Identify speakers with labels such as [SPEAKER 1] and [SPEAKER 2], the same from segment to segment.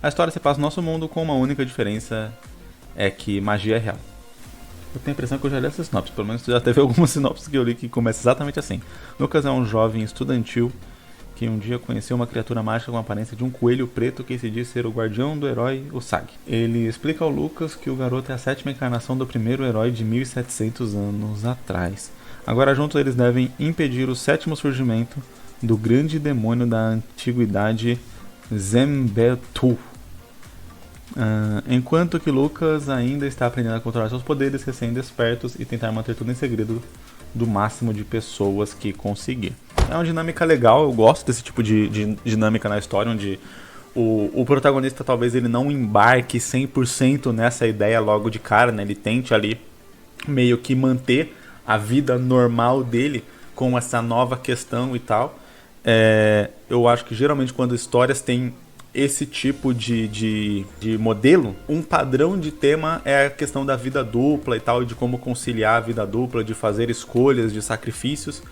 [SPEAKER 1] A história se passa no nosso mundo com uma única diferença, é que magia é real. Eu tenho a impressão que eu já li essa sinopse, pelo menos já teve algumas sinopses que eu li que começa exatamente assim. Lucas é um jovem estudantil que um dia conheceu uma criatura mágica com a aparência de um coelho preto que se diz ser o guardião do herói, o Sag. Ele explica ao Lucas que o garoto é a 7ª encarnação do primeiro herói de 1700 anos atrás. Agora juntos eles devem impedir o 7º surgimento do grande demônio da antiguidade, Zembetu. Enquanto que Lucas ainda está aprendendo a controlar seus poderes recém-despertos e tentar manter tudo em segredo do máximo de pessoas que conseguir. É uma dinâmica legal, eu gosto desse tipo de dinâmica na história, onde o protagonista talvez ele não embarque 100% nessa ideia logo de cara, né? Ele tente ali meio que manter a vida normal dele com essa nova questão e tal. Eu acho que geralmente quando histórias têm esse tipo de modelo, um padrão de tema é a questão da vida dupla e tal, e de como conciliar a vida dupla, de fazer escolhas, de sacrifícios.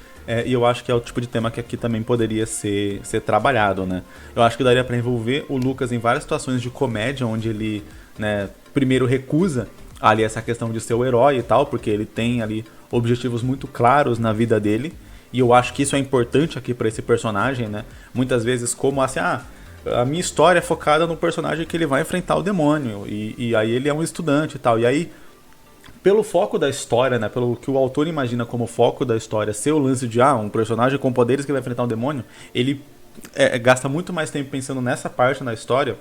[SPEAKER 1] E eu acho que é o tipo de tema que aqui também poderia ser trabalhado, né? Eu acho que daria para envolver o Lucas em várias situações de comédia, onde ele, né, primeiro recusa ali essa questão de ser o herói e tal, porque ele tem ali objetivos muito claros na vida dele, e eu acho que isso é importante aqui para esse personagem, né? Muitas vezes como assim, a minha história é focada no personagem que ele vai enfrentar o demônio, e aí ele é um estudante e tal, e aí pelo foco da história, né, pelo que o autor imagina como foco da história ser o lance de um personagem com poderes que vai enfrentar um demônio, ele gasta muito mais tempo pensando nessa parte na história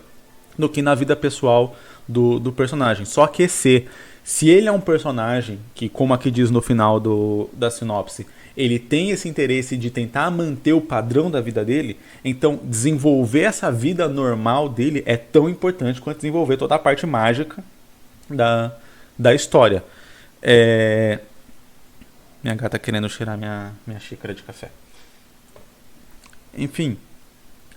[SPEAKER 1] do que na vida pessoal do personagem. Só que se ele é um personagem que, como aqui diz no final da sinopse, ele tem esse interesse de tentar manter o padrão da vida dele, então desenvolver essa vida normal dele é tão importante quanto desenvolver toda a parte mágica da história. Minha gata querendo cheirar minha xícara de café. Enfim.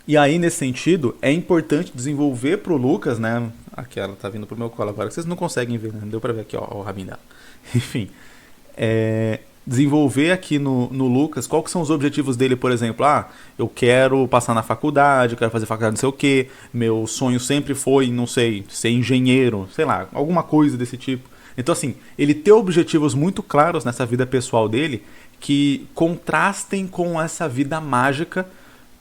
[SPEAKER 1] E aí, nesse sentido, é importante desenvolver pro Lucas, né? Aqui ela tá vindo pro meu colo agora, que vocês não conseguem ver, né? Deu pra ver aqui, ó, o rabinho dela. Enfim. Desenvolver aqui no Lucas quais são os objetivos dele, por exemplo. Eu quero passar na faculdade, eu quero fazer faculdade não sei o que, meu sonho sempre foi, não sei, ser engenheiro, sei lá, alguma coisa desse tipo. Então assim, ele ter objetivos muito claros nessa vida pessoal dele que contrastem com essa vida mágica,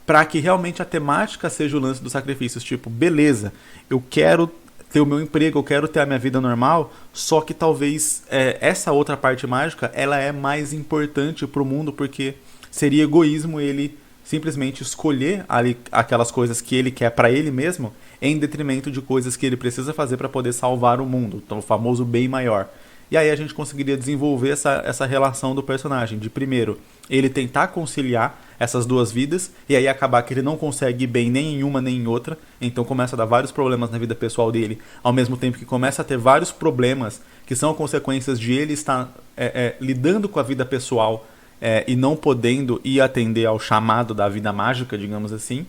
[SPEAKER 1] para que realmente a temática seja o lance dos sacrifícios. Tipo, beleza, eu quero ter o meu emprego, eu quero ter a minha vida normal, só que talvez essa outra parte mágica, ela é mais importante pro mundo, porque seria egoísmo ele simplesmente escolher ali aquelas coisas que ele quer para ele mesmo, em detrimento de coisas que ele precisa fazer para poder salvar o mundo, então o famoso bem maior. E aí a gente conseguiria desenvolver essa relação do personagem, de primeiro, ele tentar conciliar essas duas vidas, e aí acabar que ele não consegue ir bem nem em uma nem em outra, então começa a dar vários problemas na vida pessoal dele, ao mesmo tempo que começa a ter vários problemas que são consequências de ele estar lidando com a vida pessoal e não podendo ir atender ao chamado da vida mágica, digamos assim,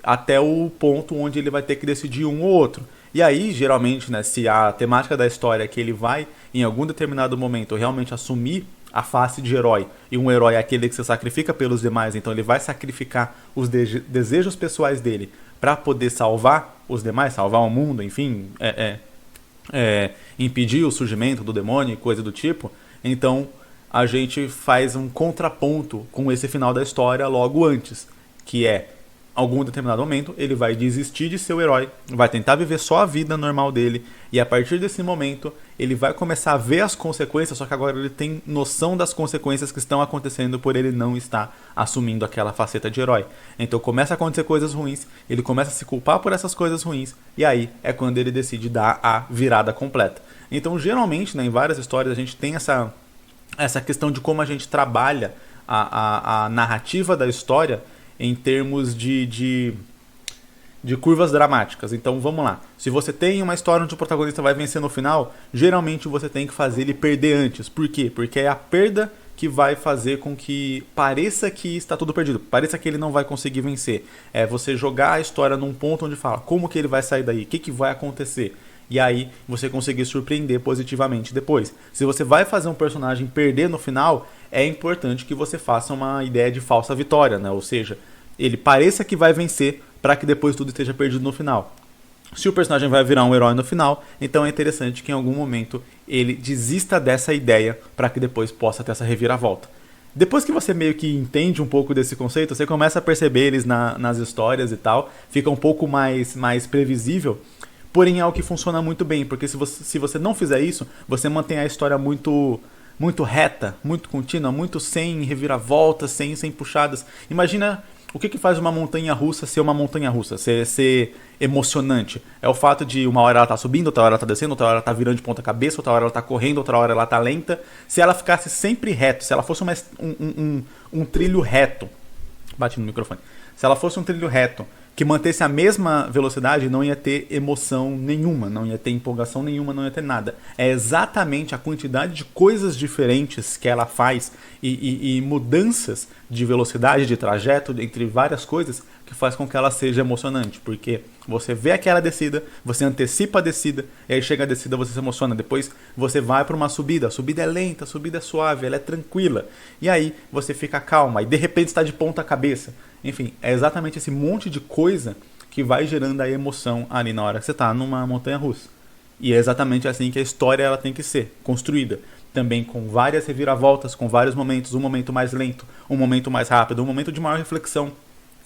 [SPEAKER 1] até o ponto onde ele vai ter que decidir um ou outro. E aí, geralmente, né, se a temática da história é que ele vai, em algum determinado momento, realmente assumir a face de herói, e um herói é aquele que se sacrifica pelos demais, então ele vai sacrificar os desejos pessoais dele para poder salvar os demais, salvar o mundo, enfim, impedir o surgimento do demônio e coisa do tipo. Então a gente faz um contraponto com esse final da história logo antes, que algum determinado momento, ele vai desistir de ser o herói, vai tentar viver só a vida normal dele, e a partir desse momento, ele vai começar a ver as consequências, só que agora ele tem noção das consequências que estão acontecendo por ele não estar assumindo aquela faceta de herói. Então começa a acontecer coisas ruins, ele começa a se culpar por essas coisas ruins, e aí é quando ele decide dar a virada completa. Então geralmente, né, em várias histórias, a gente tem essa questão de como a gente trabalha a narrativa da história em termos de curvas dramáticas. Então vamos lá, se você tem uma história onde o protagonista vai vencer no final, geralmente você tem que fazer ele perder antes. Por quê? Porque é a perda que vai fazer com que pareça que está tudo perdido, pareça que ele não vai conseguir vencer. É você jogar a história num ponto onde fala como que ele vai sair daí, o que vai acontecer, e aí você conseguir surpreender positivamente depois. Se você vai fazer um personagem perder no final, é importante que você faça uma ideia de falsa vitória, né? Ou seja, ele pareça que vai vencer para que depois tudo esteja perdido no final. se o personagem vai virar um herói no final, então é interessante que em algum momento ele desista dessa ideia para que depois possa ter essa reviravolta. Depois que você meio que entende um pouco desse conceito, você começa a perceber eles nas histórias e tal, fica um pouco mais previsível, porém é algo que funciona muito bem, porque se você não fizer isso, você mantém a história muito reta, muito contínua, muito sem reviravoltas, sem puxadas. Imagina o que faz uma montanha-russa ser uma montanha-russa, ser emocionante. É o fato de uma hora ela tá subindo, outra hora ela tá descendo, outra hora ela tá virando de ponta cabeça, outra hora ela tá correndo, outra hora ela tá lenta. Se ela ficasse sempre reto, se ela fosse um trilho reto, bate no microfone, se ela fosse um trilho reto, que mantesse a mesma velocidade, não ia ter emoção nenhuma, não ia ter empolgação nenhuma, não ia ter nada. É exatamente a quantidade de coisas diferentes que ela faz e mudanças de velocidade, de trajeto, entre várias coisas, que faz com que ela seja emocionante. Porque você vê aquela descida, você antecipa a descida, e aí chega a descida, você se emociona. Depois você vai para uma subida, a subida é lenta, a subida é suave, ela é tranquila. E aí você fica calma, e de repente está de ponta cabeça. Enfim, é exatamente esse monte de coisa que vai gerando a emoção ali na hora que você está numa montanha-russa. E é exatamente assim que a história ela tem que ser construída. Também com várias reviravoltas, com vários momentos, um momento mais lento, um momento mais rápido, um momento de maior reflexão,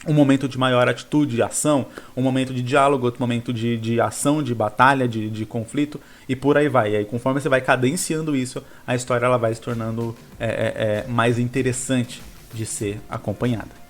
[SPEAKER 1] um momento de maior atitude, ação, um momento de diálogo, outro momento de ação, de batalha, de conflito, e por aí vai. E aí, conforme você vai cadenciando isso, a história ela vai se tornando mais interessante de ser acompanhada.